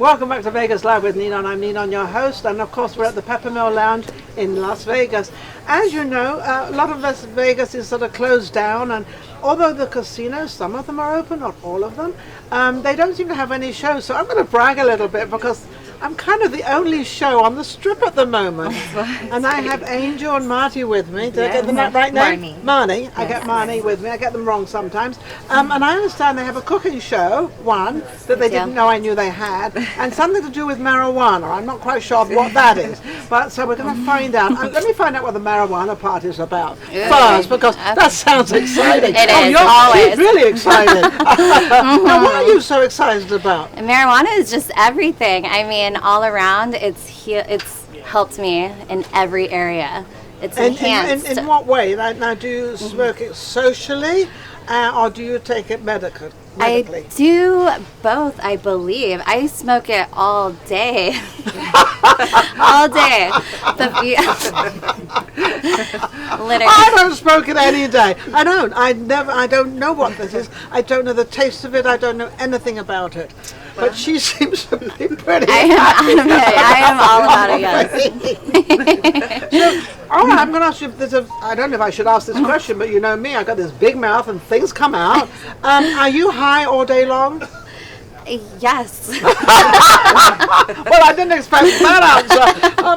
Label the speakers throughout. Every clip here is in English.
Speaker 1: Welcome back to Vegas Live with Ninon. I'm Ninon, your host, and of course we're at the Peppermill Lounge in Las Vegas. As you know, a lot of Las Vegas is sort of closed down, and although the casinos, some of them are open, not all of them, they don't seem to have any shows. So I'm going to brag a little bit because I'm kind of the only show on the strip at the moment. And I have Angel and Marty with me. Did I get them right now? Marnie. I get Marnie with me. I get them wrong sometimes. And I understand they have a cooking show, one, that they didn't know I knew they had, and something to do with marijuana. I'm not quite sure what that is. But so we're going to find out. Let me find out what the marijuana part is about first, because that sounds exciting.
Speaker 2: It is,
Speaker 1: always. She's really excited. Now, what are you so excited about?
Speaker 2: Marijuana is just everything. I mean, all around, it's helped me in every area. It's enhanced.
Speaker 1: In what way? Now, do you smoke it socially, or do you take it medically?
Speaker 2: I do both, I believe. I smoke it all day. All day. Literally.
Speaker 1: I don't smoke it any day. I don't. I don't know what this is. I don't know the taste of it. I don't know anything about it. But she seems to be pretty
Speaker 2: I am all about it, yes.
Speaker 1: So, all right, I'm going to ask you if there's I don't know if I should ask this question, but you know me, I got this big mouth and things come out. Are you high all day long?
Speaker 2: Yes.
Speaker 1: Well, I didn't expect that answer.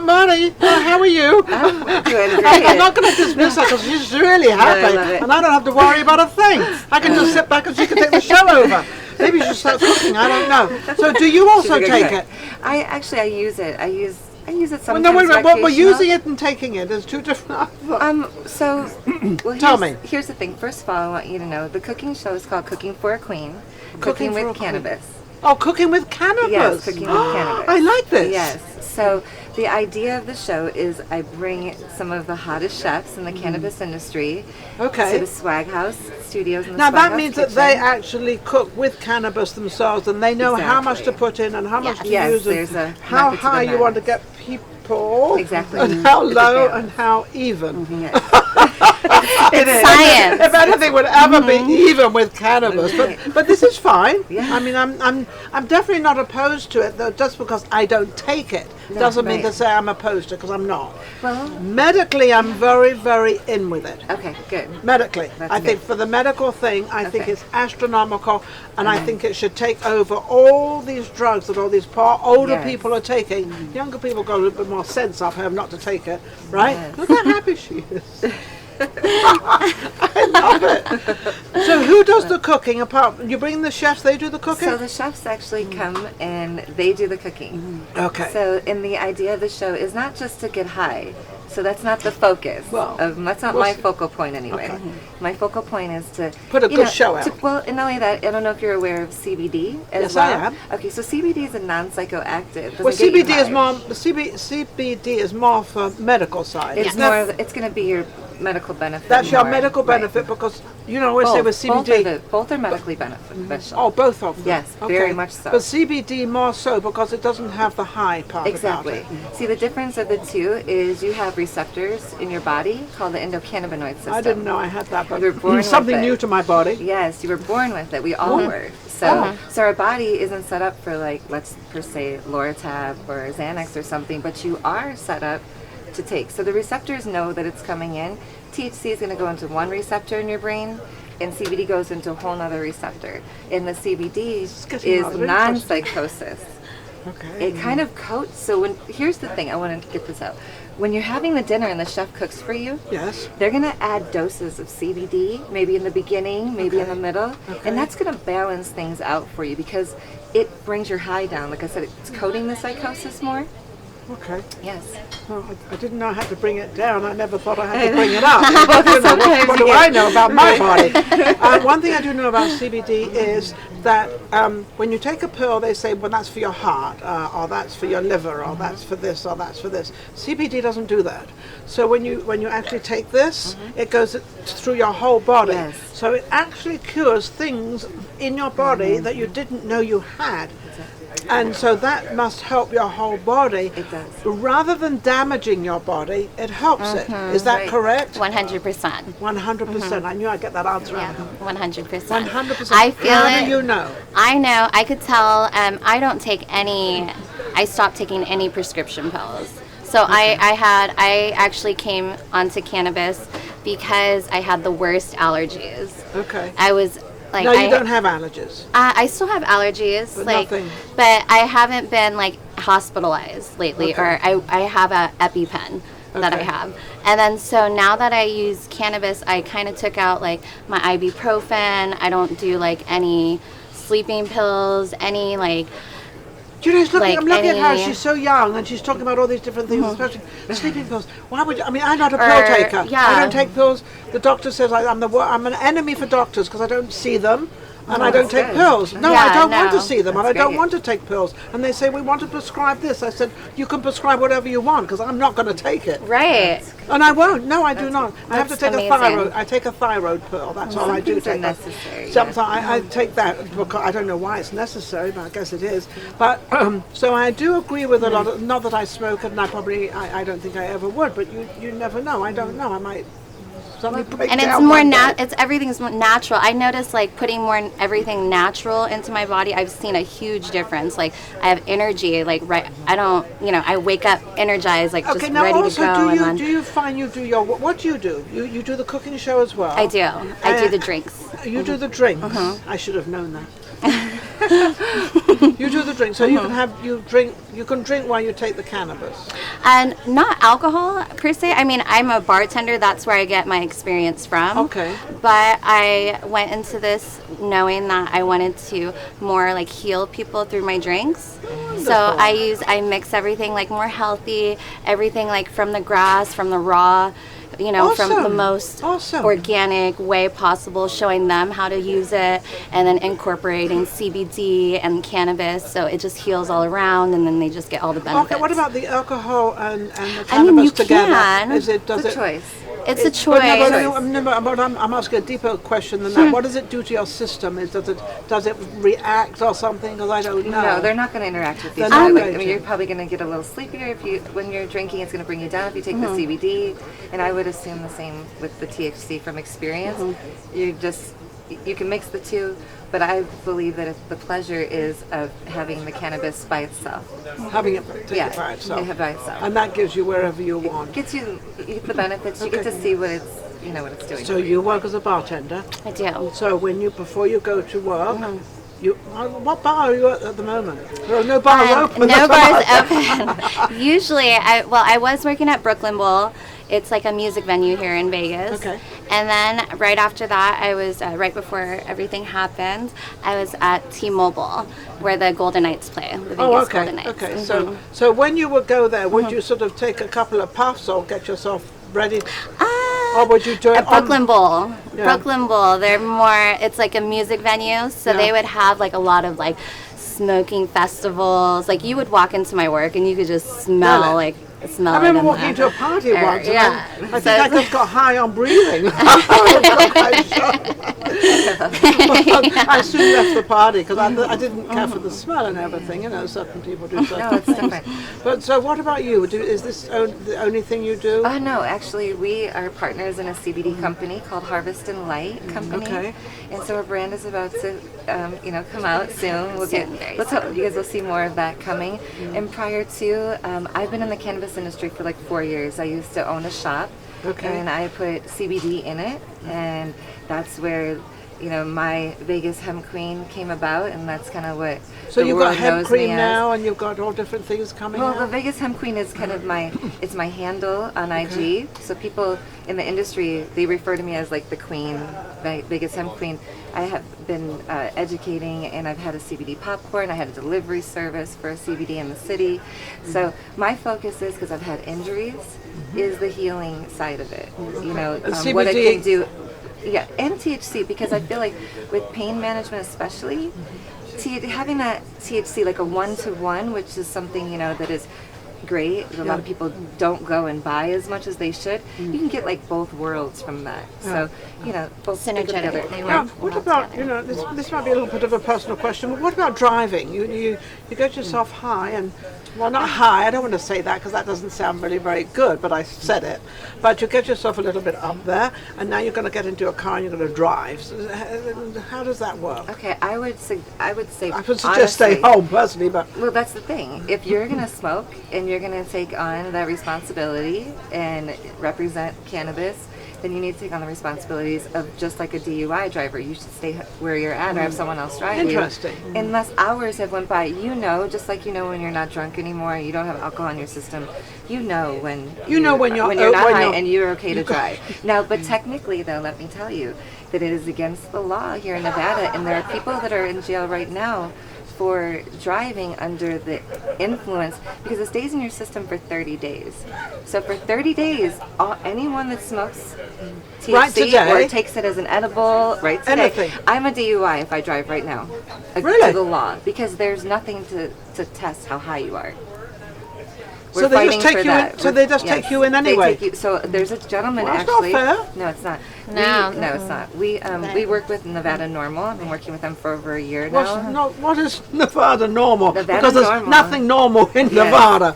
Speaker 1: Marty, how are you?
Speaker 3: I'm doing great.
Speaker 1: I'm not going to dismiss her because she's really happy, and I don't have to worry about a thing. I can just sit back and she can take the show over. Maybe you should start cooking. I don't know. So, do you also take it?
Speaker 3: I use it. I use it sometimes.
Speaker 1: Well, no, wait a minute. What we're using it and taking it is two different.
Speaker 3: So,
Speaker 1: tell me.
Speaker 3: Here's the thing. First of all, I want you to know the cooking show is called Cooking for a Queen. Cooking with Cannabis.
Speaker 1: Oh, cooking with cannabis.
Speaker 3: Yes, cooking with cannabis.
Speaker 1: I like this.
Speaker 3: Yes. So the idea of the show is I bring some of the hottest chefs in the cannabis industry to the Swag House studios.
Speaker 1: Now that means that they actually cook with cannabis themselves, and they know how much to put in and how much to use, and how high you want to get people, and how low and how even.
Speaker 2: It's science.
Speaker 1: If anything would ever be even with cannabis, but this is fine. I mean, I'm definitely not opposed to it, though. Just because I don't take it doesn't mean to say I'm opposed to it, because I'm not.
Speaker 3: Well,
Speaker 1: medically, I'm very, very in with it.
Speaker 3: Okay, good.
Speaker 1: Medically, I think for the medical thing, I think it's astronomical, and I think it should take over all these drugs that all these poor older people are taking. Younger people got a little bit more sense of her not to take it, right?
Speaker 3: Yes.
Speaker 1: Look how happy she is. I love it. So who does the cooking? Apart, you bring the chefs, they do the cooking?
Speaker 3: So the chefs actually come and they do the cooking.
Speaker 1: Okay.
Speaker 3: So, and the idea of the show is not just to get high. So that's not the focus. That's not my focal point anyway. Okay. My focal point is to
Speaker 1: put a good show out.
Speaker 3: And not only that, I don't know if you're aware of CBD as
Speaker 1: well.
Speaker 3: I am. Okay, so CBD is a non-psychoactive.
Speaker 1: Well, CBD is more. CBD is more for medical side.
Speaker 3: It's more. It's going to be your medical benefit.
Speaker 1: That's your medical benefit, because you know, always say with CBD,
Speaker 3: both are medically beneficial.
Speaker 1: Oh, both of them.
Speaker 3: Yes, very much so.
Speaker 1: But CBD more so because it doesn't have the high part.
Speaker 3: Exactly.
Speaker 1: About it.
Speaker 3: See, the difference of the two is you have receptors in your body called the endocannabinoid system.
Speaker 1: I didn't know I had that, but
Speaker 3: you were born
Speaker 1: something
Speaker 3: with
Speaker 1: new to my body.
Speaker 3: Yes, you were born with it. We all were. So, so our body isn't set up for, like, let's per se Loratab or Xanax or something, but you are set up to take. So the receptors know that it's coming in. THC is going to go into one receptor in your brain, and CBD goes into a whole other receptor. And the CBD is non-psychosis.
Speaker 1: Okay.
Speaker 3: It kind of coats. So here's the thing. I want to get this out. When you're having the dinner and the chef cooks for you, they're going to add doses of CBD, maybe in the beginning, maybe in the middle, and that's going to balance things out for you because it brings your high down. Like I said, it's coating the psychosis more.
Speaker 1: Okay.
Speaker 3: Yes.
Speaker 1: Well, I didn't know I had to bring it down. I never thought I had to bring it up. What do I know about my body? One thing I do know about CBD is that when you take a pill, they say, well, that's for your heart, or that's for your liver, or that's for this, or that's for this. CBD doesn't do that. So when you actually take this, it goes through your whole body.
Speaker 3: Yes.
Speaker 1: So it actually cures things in your body that you didn't know you had. And so that must help your whole body.
Speaker 3: It does.
Speaker 1: Rather than damaging your body, it helps it. Is that correct?
Speaker 2: 100%.
Speaker 1: 100%. I knew I'd get that answer.
Speaker 2: Yeah, 100%.
Speaker 1: 100%.
Speaker 2: I feel
Speaker 1: How
Speaker 2: it.
Speaker 1: do you know?
Speaker 2: I know. I could tell. I don't take any. I stopped taking any prescription pills. So I actually came onto cannabis because I had the worst allergies.
Speaker 1: Okay.
Speaker 2: I was like,
Speaker 1: no, you don't have allergies.
Speaker 2: I still have allergies,
Speaker 1: But
Speaker 2: like,
Speaker 1: nothing.
Speaker 2: but I haven't been like hospitalized lately,
Speaker 1: Okay.
Speaker 2: or I have a EpiPen that I
Speaker 1: Okay.
Speaker 2: have, and then so now that I use cannabis, I kind of took out like my ibuprofen. I don't do like any sleeping pills, any like.
Speaker 1: Do you know,
Speaker 2: Like
Speaker 1: I'm looking at her,
Speaker 2: any-
Speaker 1: she's so young and she's talking about all these different things, especially sleeping pills. Why would you, I mean, I'm not a pill
Speaker 2: Or-
Speaker 1: taker.
Speaker 2: yeah.
Speaker 1: I don't take pills. The doctor says I'm an enemy for doctors because I don't see them and I don't
Speaker 3: that's
Speaker 1: take
Speaker 3: good.
Speaker 1: pills. No,
Speaker 2: Yeah,
Speaker 1: I don't want to
Speaker 2: no.
Speaker 1: see them and I
Speaker 3: That's
Speaker 1: don't
Speaker 3: great.
Speaker 1: want to take pills. And they say, we want to prescribe this. I said, you can prescribe whatever you want because I'm not going to take it.
Speaker 2: Right.
Speaker 1: And I won't. No, I do not. I have to
Speaker 2: that's
Speaker 1: take
Speaker 2: amazing.
Speaker 1: a thyroid. I take a thyroid pill. That's all I do
Speaker 3: things are
Speaker 1: take.
Speaker 3: necessary,
Speaker 1: Sometimes
Speaker 3: yeah.
Speaker 1: I take that because I don't know why it's necessary, but I guess it is. But so I do agree with a lot. Of, not that I smoke, and I don't think I ever would. But you never know. I don't know. I might. Suddenly break
Speaker 2: And it's
Speaker 1: down
Speaker 2: more
Speaker 1: one day.
Speaker 2: it's everything's more natural. I noticed like putting more everything natural into my body. I've seen a huge difference. Like I have energy. Like right, I don't. I wake up energized, like
Speaker 1: Okay,
Speaker 2: just
Speaker 1: now
Speaker 2: ready
Speaker 1: also,
Speaker 2: to go. and then
Speaker 1: do you find you do your what do you do? You do the cooking show as well.
Speaker 2: I do. I do the drinks.
Speaker 1: You do the drinks. I should have known that. You do the drink, so you can drink while you take the cannabis.
Speaker 2: And not alcohol per se. I mean, I'm a bartender. That's where I get my experience from.
Speaker 1: Okay.
Speaker 2: But I went into this knowing that I wanted to more like heal people through my drinks. So I mix everything like more healthy, everything like from the grass, from the raw, from the
Speaker 1: Awesome.
Speaker 2: most
Speaker 1: Awesome.
Speaker 2: organic way possible, showing them how to use it, and then incorporating CBD and cannabis, so it just heals all around, and then they just get all the benefits.
Speaker 1: Okay, what about the alcohol and the cannabis
Speaker 2: I mean, you
Speaker 1: together?
Speaker 2: can.
Speaker 1: Does
Speaker 3: It's a choice.
Speaker 2: It's a
Speaker 1: But
Speaker 2: choice.
Speaker 1: I'm asking a deeper question than that. What does it do to your system? Does it react or something? Because I don't know.
Speaker 3: No, they're not going to interact with
Speaker 1: They're
Speaker 3: each
Speaker 1: not
Speaker 3: other.
Speaker 1: going
Speaker 3: I mean,
Speaker 1: to.
Speaker 3: you're probably going to get a little sleepier when you're drinking. It's going to bring you down if you take
Speaker 1: Mm-hmm.
Speaker 3: the CBD. And I would assume the same with the THC from experience.
Speaker 1: Mm-hmm.
Speaker 3: You can mix the two, but I believe that the pleasure is of having the cannabis by itself.
Speaker 1: Having it take it by itself.
Speaker 3: Yeah, by itself.
Speaker 1: And that gives you wherever you want.
Speaker 3: You get the benefits. You get to see what it's doing.
Speaker 1: So you work as a bartender.
Speaker 2: I do.
Speaker 1: So before you go to work, what bar are you at the moment? There are no bars open.
Speaker 2: No
Speaker 1: that's
Speaker 2: bars open. Usually, I was working at Brooklyn Bowl. It's like a music venue here in Vegas.
Speaker 1: Okay.
Speaker 2: And then right after that, I was right before everything happened. I was at T-Mobile, where the Golden Knights play. The Vegas
Speaker 1: Oh, okay.
Speaker 2: Golden Knights.
Speaker 1: Okay.
Speaker 2: Mhm.
Speaker 1: So when you would go there, would you sort of take a couple of puffs or get yourself ready? Or would you do it
Speaker 2: At Brooklyn Bowl.
Speaker 1: Yeah.
Speaker 2: Brooklyn Bowl, they're more, it's like a music venue, so
Speaker 1: Yeah.
Speaker 2: they would have like a lot of like smoking festivals. Like you would walk into my work and you could just smell
Speaker 1: Really?
Speaker 2: like, smell
Speaker 1: I remember
Speaker 2: it in
Speaker 1: walking
Speaker 2: the
Speaker 1: into a party
Speaker 2: air.
Speaker 1: once.
Speaker 2: Yeah.
Speaker 1: And I think I just got high on breathing. I soon left the party because I didn't care for the smell and everything. Certain people do certain
Speaker 3: No, it's
Speaker 1: things.
Speaker 3: different.
Speaker 1: But so, what about you? Is this the only thing you do?
Speaker 3: No, actually, we are partners in a CBD company called Harvest and Light Company.
Speaker 1: Okay.
Speaker 3: And so our brand is about to, come out soon.
Speaker 2: Very
Speaker 3: Let's hope you guys will see more of that coming. And prior to, I've been in the cannabis industry for like 4 years. I used to own a shop.
Speaker 1: Okay.
Speaker 3: And I put CBD in it, and that's where my Vegas hemp queen came about, and that's kind of what
Speaker 1: So
Speaker 3: the
Speaker 1: you've
Speaker 3: world
Speaker 1: got hemp
Speaker 3: knows
Speaker 1: cream
Speaker 3: me as.
Speaker 1: now, and you've got all different things coming
Speaker 3: Well, the
Speaker 1: out.
Speaker 3: Vegas Hemp Queen is kind of it's my handle on IG. So people in the industry, they refer to me as like the queen, Vegas Hemp Queen. I have been educating, and I've had a CBD popcorn. I had a delivery service for a CBD in the city. So my focus is, because I've had injuries, is the healing side of it. What it
Speaker 1: CBD
Speaker 3: can do. Yeah, and THC, because I feel like with pain management especially, having that THC like a 1-to-1, which is something that is great. A lot of people don't go and buy as much as they should. You can get like both worlds from that. So, you know, both
Speaker 2: Synergetic.
Speaker 3: together.
Speaker 2: They
Speaker 1: Now,
Speaker 2: work
Speaker 1: what
Speaker 2: well
Speaker 1: about,
Speaker 2: together.
Speaker 1: this might be a little bit of a personal question, but what about driving? You get yourself high and, well, not high, I don't want to say that because that doesn't sound really very good, but I said it. But you get yourself a little bit up there, and now you're going to get into a car and you're going to drive. So how does that work?
Speaker 3: Okay, I would say
Speaker 1: I would suggest
Speaker 3: honestly,
Speaker 1: stay home personally, but
Speaker 3: well, that's the thing. If you're going to smoke and you're going to take on that responsibility and represent cannabis, then you need to take on the responsibilities of just like a DUI driver. You should stay where you're at or have someone else drive
Speaker 1: Interesting.
Speaker 3: you. Unless hours have went by, you know, just like you know when you're not drunk anymore, you don't have alcohol in your system, you know when
Speaker 1: You know when you're-
Speaker 3: not
Speaker 1: when
Speaker 3: high
Speaker 1: you're-
Speaker 3: and you're okay to drive. Now, but technically though, let me tell you that it is against the law here in Nevada, and there are people that are in jail right now for driving under the influence because it stays in your system for 30 days. So for 30 days, anyone that smokes THC
Speaker 1: Right today.
Speaker 3: or takes it as an edible, right today,
Speaker 1: Anything.
Speaker 3: I'm a DUI if I drive right now.
Speaker 1: Really?
Speaker 3: To the law, because there's nothing to test how high you are.
Speaker 1: So they just take you in- so they just take you in anyway?
Speaker 3: So there's a gentleman
Speaker 1: Well, that's not
Speaker 3: actually.
Speaker 1: fair.
Speaker 3: No, it's not.
Speaker 2: No.
Speaker 3: No, it's not. We work with Nevada Normal. I've been working with them for over a year now.
Speaker 1: What is Nevada normal?
Speaker 3: Nevada
Speaker 1: because there's
Speaker 3: normal.
Speaker 1: nothing normal in Nevada.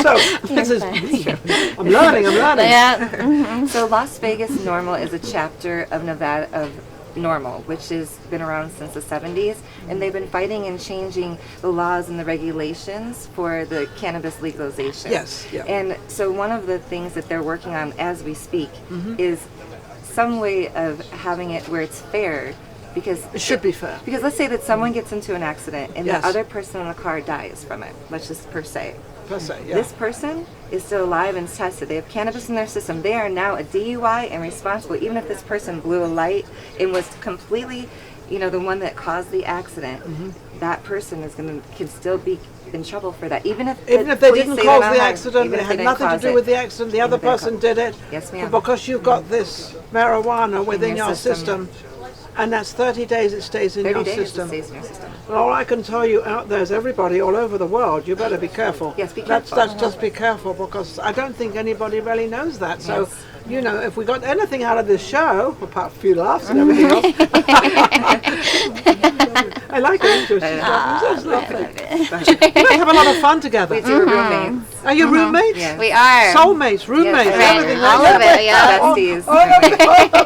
Speaker 1: So this is I'm learning.
Speaker 2: Yeah.
Speaker 3: So Las Vegas Normal is a chapter of Nevada of Normal, which has been around since the 70s, and they've been fighting and changing the laws and the regulations for the cannabis legalization.
Speaker 1: Yes, yeah.
Speaker 3: And so one of the things that they're working on as we speak is some way of having it where it's fair, because
Speaker 1: It should be fair.
Speaker 3: because let's say that someone gets into an accident and
Speaker 1: Yes.
Speaker 3: the other person in the car dies from it. Let's just per se.
Speaker 1: Per se, yeah.
Speaker 3: This person is still alive and tested. They have cannabis in their system. They are now a DUI and responsible. Even if this person blew a light and was completely, you know, the one that caused the accident, that person can still be in trouble for that. Even if
Speaker 1: Even if they
Speaker 3: police
Speaker 1: didn't
Speaker 3: say
Speaker 1: cause
Speaker 3: they're
Speaker 1: the
Speaker 3: not
Speaker 1: accident,
Speaker 3: harmed, even
Speaker 1: it
Speaker 3: if
Speaker 1: had
Speaker 3: they didn't
Speaker 1: nothing to
Speaker 3: cause
Speaker 1: do
Speaker 3: it.
Speaker 1: with the accident, the other
Speaker 3: Even if they
Speaker 1: person did it.
Speaker 3: Yes, ma'am.
Speaker 1: Because you've got this marijuana within
Speaker 3: your
Speaker 1: your
Speaker 3: system.
Speaker 1: system, and that's 30 days it stays in
Speaker 3: 30
Speaker 1: your
Speaker 3: days
Speaker 1: system.
Speaker 3: it stays in your system.
Speaker 1: Well, all I can tell you out there is everybody all over the world, you better be careful.
Speaker 3: Yes, be
Speaker 1: That's
Speaker 3: careful.
Speaker 1: just be careful, because I don't think anybody really knows that. So,
Speaker 3: Yes.
Speaker 1: you know, if we got anything out of this show, apart from a few laughs and everything else, I like it. Interesting stuff. It's lovely. We might have a lot of fun together.
Speaker 3: We do roommates.
Speaker 1: Are you roommates?
Speaker 3: Yes.
Speaker 2: We are.
Speaker 1: Soulmates, roommates,
Speaker 3: Yes, right.
Speaker 1: everything.
Speaker 2: All
Speaker 1: like
Speaker 2: of
Speaker 1: that.
Speaker 2: it, yeah.
Speaker 3: Besties.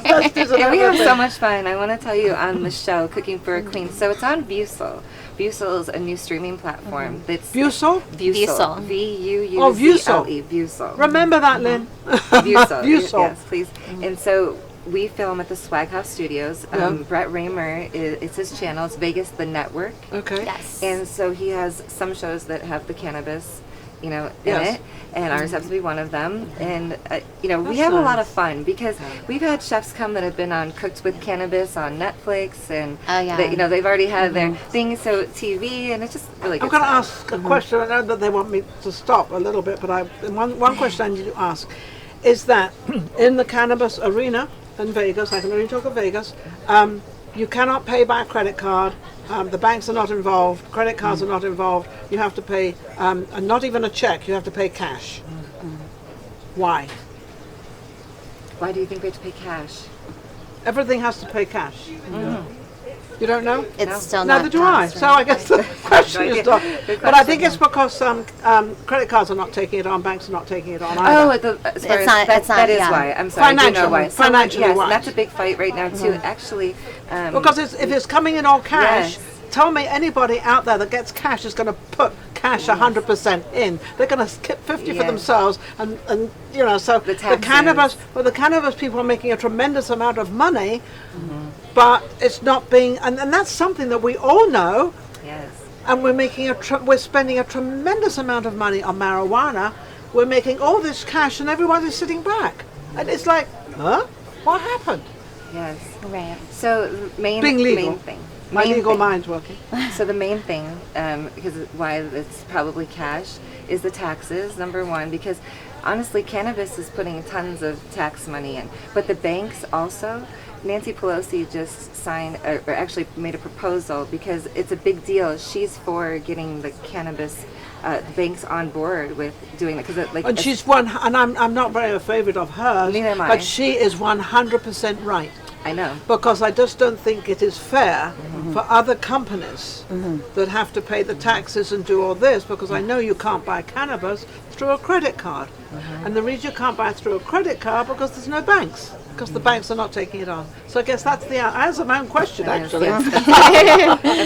Speaker 1: Besties and
Speaker 3: And we have
Speaker 1: everything.
Speaker 3: so much fun. I want to tell you on the show, Cooking for a Queen. So it's on Busel. Busel is a new streaming platform that's
Speaker 1: Busel?
Speaker 2: Busel.
Speaker 3: V-U-U-Z-L-E. Busel.
Speaker 1: Remember that, Lynn.
Speaker 3: Busel.
Speaker 1: Busel.
Speaker 3: Yes, please. And so we film at the Swag House Studios.
Speaker 1: Yeah.
Speaker 3: Brett Raymer, it's his channel. It's Vegas The Network.
Speaker 1: Okay.
Speaker 2: Yes.
Speaker 3: And so he has some shows that have the cannabis, you know, in
Speaker 1: Yes.
Speaker 3: it, and ours happens to be one of them. And you know, we
Speaker 1: That's
Speaker 3: have a lot
Speaker 1: nice.
Speaker 3: of fun because we've had chefs come that have been on Cooked with Cannabis on Netflix, and
Speaker 2: Oh, yeah.
Speaker 3: you know, they've already had their things, so TV, and it's just really good.
Speaker 1: I'm going to
Speaker 3: stuff.
Speaker 1: ask a question. I know that they want me to stop a little bit, but one question I need to ask is that in the cannabis arena in Vegas, I can only talk of Vegas, you cannot pay by credit card. The banks are not involved. Credit cards are not involved. You have to pay, and not even a check. You have to pay cash. Why?
Speaker 3: Why do you think we have to pay cash?
Speaker 1: Everything has to pay cash. You don't know?
Speaker 2: It's
Speaker 3: No.
Speaker 2: still not
Speaker 1: Neither do I.
Speaker 2: passed,
Speaker 1: So
Speaker 2: right?
Speaker 1: I guess the question is not.
Speaker 3: Good
Speaker 1: But I think
Speaker 3: question.
Speaker 1: it's because credit cards are not taking it on, banks are not taking it on either.
Speaker 3: Oh, as far
Speaker 2: It's
Speaker 3: as
Speaker 2: not-
Speaker 3: that,
Speaker 2: it's not-
Speaker 3: that is
Speaker 2: yeah.
Speaker 3: why. I'm sorry. I do know
Speaker 1: Financially-
Speaker 3: why.
Speaker 1: financially
Speaker 3: yes,
Speaker 1: why.
Speaker 3: and that's a big fight right now too. Actually,
Speaker 1: Because if it's coming in all cash,
Speaker 3: Yes.
Speaker 1: tell me anybody out there that gets cash is going to put cash 100% in. They're going to skip 50 for
Speaker 3: Yes.
Speaker 1: themselves, and you know, so the
Speaker 3: taxes.
Speaker 1: cannabis people are making a tremendous amount of money, but it's not being, and that's something that we all know,
Speaker 3: yes.
Speaker 1: and we're spending a tremendous amount of money on marijuana. We're making all this cash, and everybody's sitting back, and it's like, huh? What happened?
Speaker 3: Yes.
Speaker 2: Right.
Speaker 3: So the main
Speaker 1: Being legal.
Speaker 3: main thing.
Speaker 1: My
Speaker 3: main
Speaker 1: legal
Speaker 3: thing.
Speaker 1: mind's working.
Speaker 3: So the main thing, because why it's probably cash, is the taxes. Number one, because honestly, cannabis is putting tons of tax money in, but the banks also. Nancy Pelosi just signed, or actually made a proposal because it's a big deal. She's for getting the cannabis the bank's on board with doing that because like.
Speaker 1: And she's one, and I'm not very a favorite of hers,
Speaker 3: Neither am I.
Speaker 1: but she is 100% right.
Speaker 3: I know.
Speaker 1: Because I just don't think it is fair for other companies that have to pay the taxes and do all this, because I know you can't buy cannabis through a credit card. And the reason you can't buy it through a credit card because there's no banks, because the banks are not taking it on. So I guess that's the answer my own question, actually.
Speaker 3: At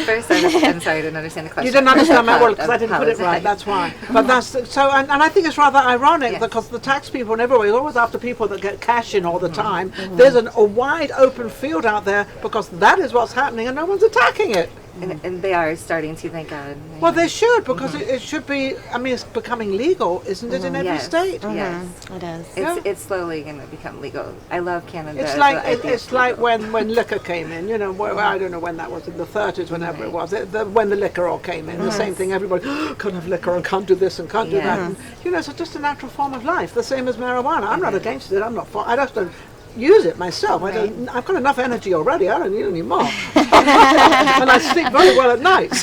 Speaker 3: first, I'm sorry, I didn't understand the question.
Speaker 1: You didn't understand my word because I didn't put it right. That's why. But that's so, and I think it's rather ironic because the tax people and everybody is always after people that get cash in all the time. There's a wide open field out there because that is what's happening, and no one's attacking it.
Speaker 3: And they are starting to, thank God.
Speaker 1: Well, they should, because it should be. I mean, it's becoming legal, isn't it, in every state?
Speaker 3: Yes,
Speaker 2: it is.
Speaker 3: It's slowly going to become legal. I love Canada.
Speaker 1: It's like it's like when liquor came in. You know, I don't know when that was, in the 30s, whenever it was. When the liquor all came in, the same thing. Everybody can't have liquor and can't do this and can't do that. And, you know, it's just a natural form of life. The same as marijuana. I'm not against it. I'm not for. I just don't use it myself. I've got enough energy already. I don't need any more. And I sleep very well at night.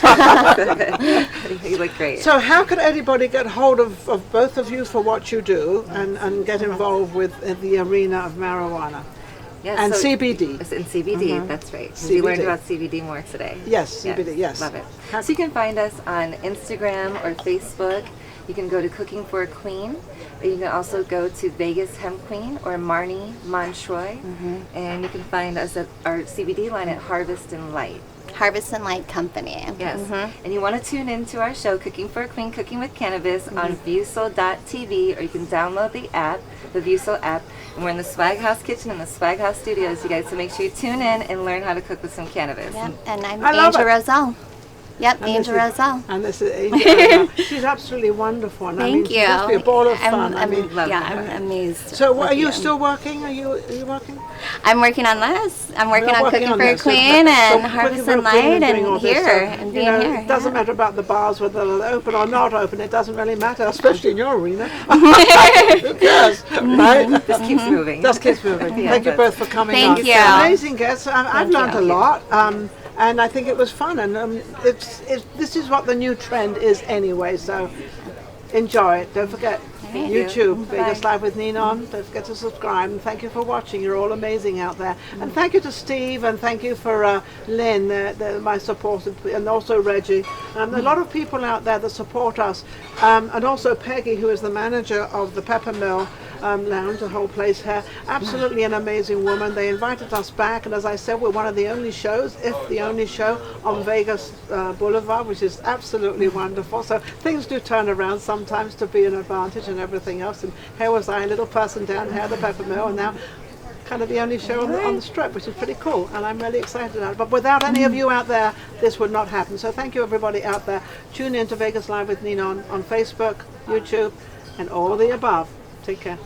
Speaker 3: You look great.
Speaker 1: So how could anybody get hold of both of you for what you do and get involved with the arena of marijuana?
Speaker 3: Yes,
Speaker 1: and
Speaker 3: so
Speaker 1: CBD.
Speaker 3: And CBD, that's right. We learned about CBD more today.
Speaker 1: Yes, CBD, yes.
Speaker 3: Love it. So you can find us on Instagram or Facebook. You can go to Cooking for a Queen. You can also go to Vegas Hemp Queen or Marnie Montroy. And you can find us at our CBD line at Harvest and Light.
Speaker 2: Harvest and Light Company.
Speaker 3: Yes. And you want to tune into our show, Cooking for a Queen, Cooking with Cannabis, on Viewsel.tv, or you can download the app, the Viewsel app. And we're in the Swag House Kitchen and the Swag House Studios, you guys. So make sure you tune in and learn how to cook with some cannabis.
Speaker 2: Yep. And I'm Angel Roselle. Yep, Angel Roselle.
Speaker 1: And this is Angel. She's absolutely wonderful. And
Speaker 2: Thank you.
Speaker 1: She must be a ball of fun.
Speaker 2: I'm amazed.
Speaker 1: So are you still working? Are you working?
Speaker 2: I'm working on this. I'm working on Cooking for a Queen and Harvest and Light and here and being here.
Speaker 1: It doesn't matter about the bars, whether they're open or not open. It doesn't really matter, especially in your arena. Who cares? Right?
Speaker 3: Just keeps moving.
Speaker 1: Just keeps moving. Thank you both for coming on.
Speaker 2: Thank you.
Speaker 1: Amazing guests. I've learned a lot. And I think it was fun, and this is what the new trend is anyway, so enjoy it. Don't forget, YouTube, Vegas Live with Ninon. Don't forget to subscribe, and thank you for watching. You're all amazing out there. And thank you to Steve, and thank you for Lynn, my support, and also Reggie. A lot of people out there that support us, and also Peggy, who is the manager of the Pepper Mill Lounge, the whole place here. Absolutely an amazing woman. They invited us back, and as I said, we're one of the only shows, if the only show, on Vegas Boulevard, which is absolutely wonderful. So things do turn around sometimes to be an advantage and everything else. And here was I, a little person down here at the Pepper Mill, and now kind of the only show on the strip, which is pretty cool, and I'm really excited about it. But without any of you out there, this would not happen. So thank you, everybody out there. Tune in to Vegas Live with Ninon on Facebook, YouTube, and all the above. Take care.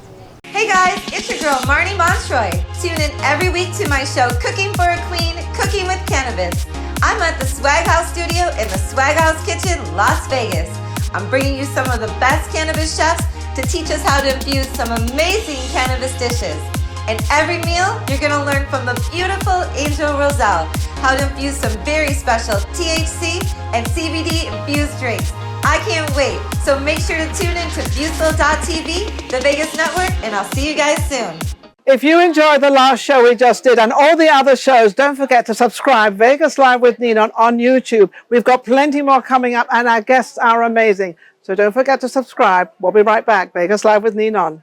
Speaker 4: Hey guys, it's your girl Marnie Montroy. Tune in every week to my show Cooking for a Queen, Cooking with Cannabis. I'm at the Swag House Studio in the Swag House Kitchen, Las Vegas. I'm bringing you some of the best cannabis chefs to teach us how to infuse some amazing cannabis dishes. And every meal, you're going to learn from the beautiful Angel Roselle how to infuse some very special THC and CBD infused drinks. I can't wait. So make sure to tune in to Viewsel.tv, the Vegas Network, and I'll see you guys soon.
Speaker 1: If you enjoyed the last show we just did and all the other shows, don't forget to subscribe. Vegas Live with Ninon on YouTube. We've got plenty more coming up, and our guests are amazing. So don't forget to subscribe. We'll be right back. Vegas Live with Ninon.